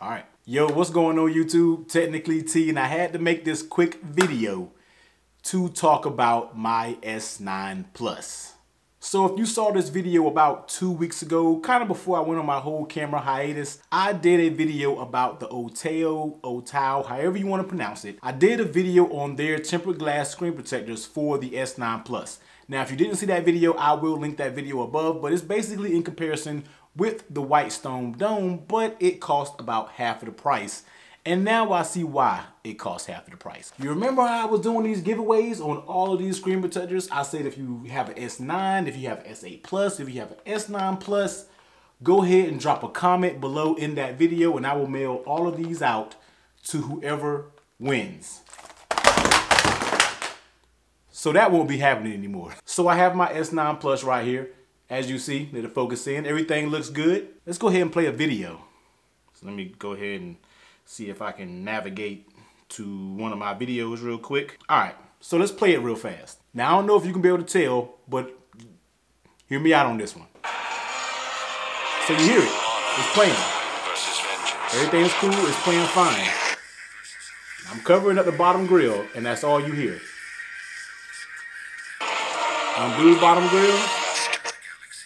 All right. Yo, what's going on YouTube? TechnicallyTee, and I had to make this quick video to talk about my S9 Plus. So if you saw this video about 2 weeks ago, kind of before I went on my whole camera hiatus, I did a video about the Otao, however you want to pronounce it. I did a video on their tempered glass screen protectors for the S9 Plus. Now, if you didn't see that video, I will link that video above, but it's basically in comparison with the white stone dome, but it cost about half of the price. And now I see why it costs half of the price. You remember how I was doing these giveaways on all of these screen protectors? I said if you have an S9, if you have an S8 Plus, if you have an S9 Plus, go ahead and drop a comment below in that video and I will mail all of these out to whoever wins. So that won't be happening anymore. So I have my S9 Plus right here. As you see, let it focus in. Everything looks good. Let's go ahead and play a video. So let me go ahead and see if I can navigate to one of my videos real quick. All right, so let's play it real fast. Now, I don't know if you can be able to tell, but hear me out on this one. So you hear it, it's playing. Everything is cool, it's playing fine. I'm covering up the bottom grill, and that's all you hear. Undo the bottom grill,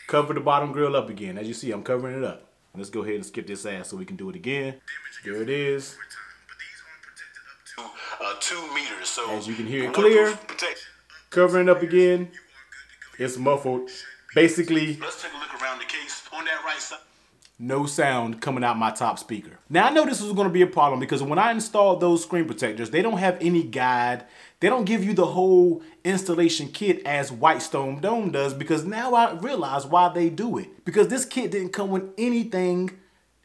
cover the bottom grill up again. As you see, I'm covering it up. Let's go ahead and skip this ass so we can do it again. There it is. 2 meters. So as you can hear it clear, covering it up again. It's muffled. Basically, let's take a look around the case on that right side. No sound coming out my top speaker. Now I know this was going to be a problem because when I installed those screen protectors, they don't have any guide. They don't give you the whole installation kit as White Stone Dome does, because now I realize why they do it. Because this kit didn't come with anything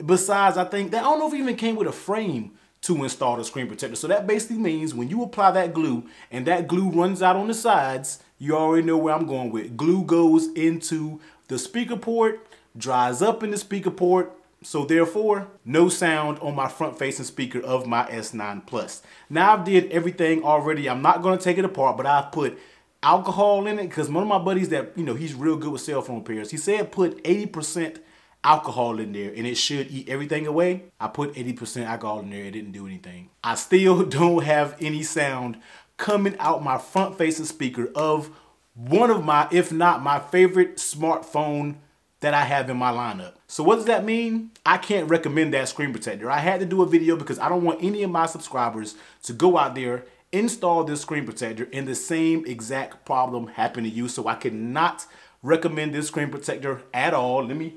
besides, I think, that I don't know if it even came with a frame to install the screen protector. So that basically means when you apply that glue and that glue runs out on the sides, you already know where I'm going with. Glue goes into the speaker port, dries up in the speaker port, so therefore no sound on my front facing speaker of my S9 Plus. Now I've did everything already. I'm not going to take it apart, but I've put alcohol in it because one of my buddies that, you know, he's real good with cell phone repairs, he said put 80% alcohol in there and it should eat everything away. I put 80% alcohol in there, it didn't do anything. I still don't have any sound coming out my front facing speaker of one of my, if not my favorite smartphone that I have in my lineup. So what does that mean? I can't recommend that screen protector. I had to do a video because I don't want any of my subscribers to go out there, install this screen protector, and the same exact problem happen to you. So I cannot recommend this screen protector at all. Let me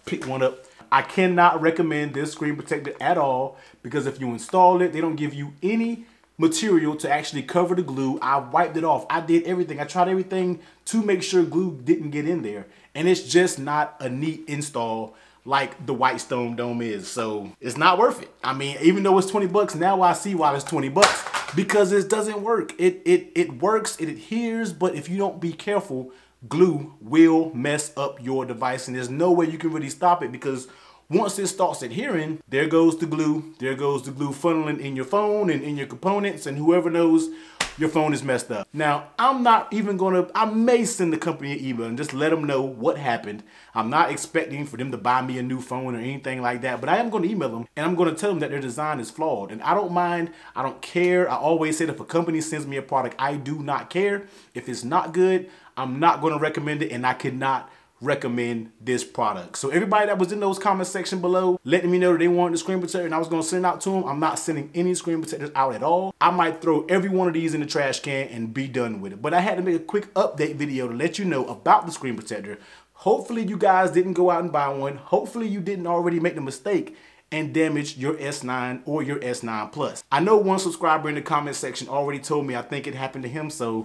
pick one up. I cannot recommend this screen protector at all because if you install it, they don't give you any material to actually cover the glue. I wiped it off. I did everything. I tried everything to make sure glue didn't get in there. And it's just not a neat install like the White Stone Dome is. So it's not worth it. I mean, even though it's 20 bucks, now I see why it's 20 bucks because it doesn't work. It works, it adheres, but if you don't be careful, glue will mess up your device and there's no way you can really stop it because once it starts adhering, there goes the glue. There goes the glue funneling in your phone and in your components, and whoever knows, your phone is messed up. Now, I'm not even gonna, I may send the company an email and just let them know what happened. I'm not expecting for them to buy me a new phone or anything like that, but I am gonna email them and I'm gonna tell them that their design is flawed. And I don't mind, I don't care. I always say that if a company sends me a product, I do not care. If it's not good, I'm not gonna recommend it and I cannot recommend this product. So everybody that was in those comment section below letting me know that they wanted the screen protector and I was going to send it out to them, I'm not sending any screen protectors out at all. I might throw every one of these in the trash can and be done with it. But I had to make a quick update video to let you know about the screen protector. Hopefully you guys didn't go out and buy one. Hopefully you didn't already make the mistake and damage your S9 or your S9 Plus. I know one subscriber in the comment section already told me I think it happened to him, so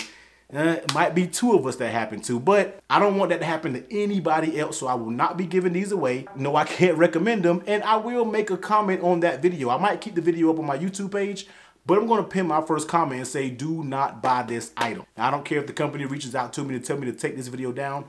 it might be 2 of us that happened to, but I don't want that to happen to anybody else, so I will not be giving these away. No, I can't recommend them, and I will make a comment on that video. I might keep the video up on my YouTube page, but I'm going to pin my first comment and say, do not buy this item. Now, I don't care if the company reaches out to me to tell me to take this video down.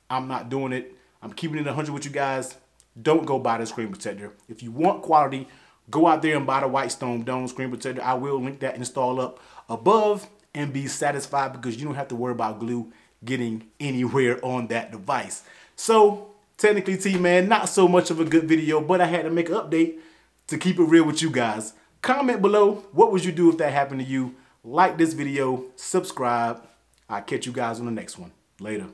I'm not doing it. I'm keeping it 100 with you guys. Don't go buy the screen protector. If you want quality, go out there and buy the White Stone Dome screen protector. I will link that install up above and be satisfied because you don't have to worry about glue getting anywhere on that device. So TechnicallyTee, man, not so much of a good video, but I had to make an update to keep it real with you guys. Comment below, what would you do if that happened to you? Like this video, subscribe. I'll catch you guys on the next one. Later.